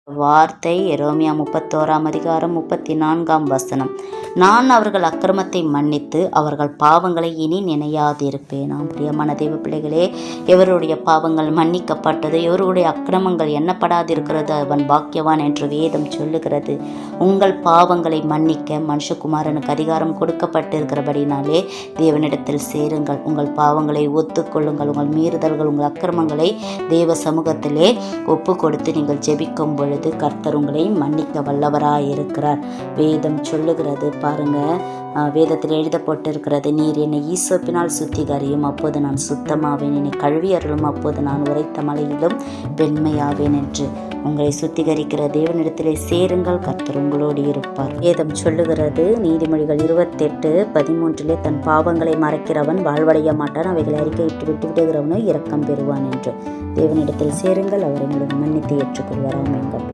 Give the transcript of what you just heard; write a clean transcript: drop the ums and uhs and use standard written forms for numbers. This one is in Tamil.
வார்த்தை எரோமியா 31:34 நான் அவர்கள் அக்கிரமத்தை மன்னித்து அவர்கள் பாவங்களை இனி நினையாதிருப்பேன். பிரியமான தெய்வ பிள்ளைகளே, எவருடைய பாவங்கள் மன்னிக்கப்பட்டது, எவருடைய அக்கிரமங்கள் எண்ணப்படாதிருக்கிறது அவன் பாக்கியவான் என்று வேதம் சொல்லுகிறது. உங்கள் பாவங்களை மன்னிக்க மனுஷகுமாரனுக்கு அதிகாரம் கொடுக்கப்பட்டிருக்கிறபடினாலே தேவனிடத்தில் சேருங்கள். உங்கள் பாவங்களை ஒத்துக்கொள்ளுங்கள். உங்கள் மீறுதல்கள், உங்கள் அக்கிரமங்களை தேவ சமூகத்திலே ஒப்பு கொடுத்து நீங்கள் ஜெபிக்கும் பொழுது கர்த்தர் உங்களை மன்னிக்க வல்லவராயிருக்கிறார். வேதம் சொல்லுகிறது பாருங்க, வேதத்தில் எழுதப்பட்டிருக்கிறது, நீர் என்னை ஈசோப்பினால் சுத்திகரியும், அப்போது நான் சுத்தமாவேன், என்னை கழுவி அருளும், அப்போது நான் உரைத்த மலையிலும் வெண்மையாவேன் என்று. உங்களை சுத்திகரிக்கிற தேவனிடத்திலே சேருங்கள், கர்த்தர் உங்களோடு இருப்பார். வேதம் சொல்லுகிறது நீதிமொழிகள் 28:13 தன் பாவங்களை மறைக்கிறவன் வாழ்வடைய மாட்டான், அவைகளை அறிக்கையிட்டு விட்டு விடுகிறவனோ இரக்கம் பெறுவான் என்று. தேவனிடத்தில் சேருங்கள், அவரை உங்களுக்கு மன்னித்து ஏற்றுக்கொள்வார். ஆமென்.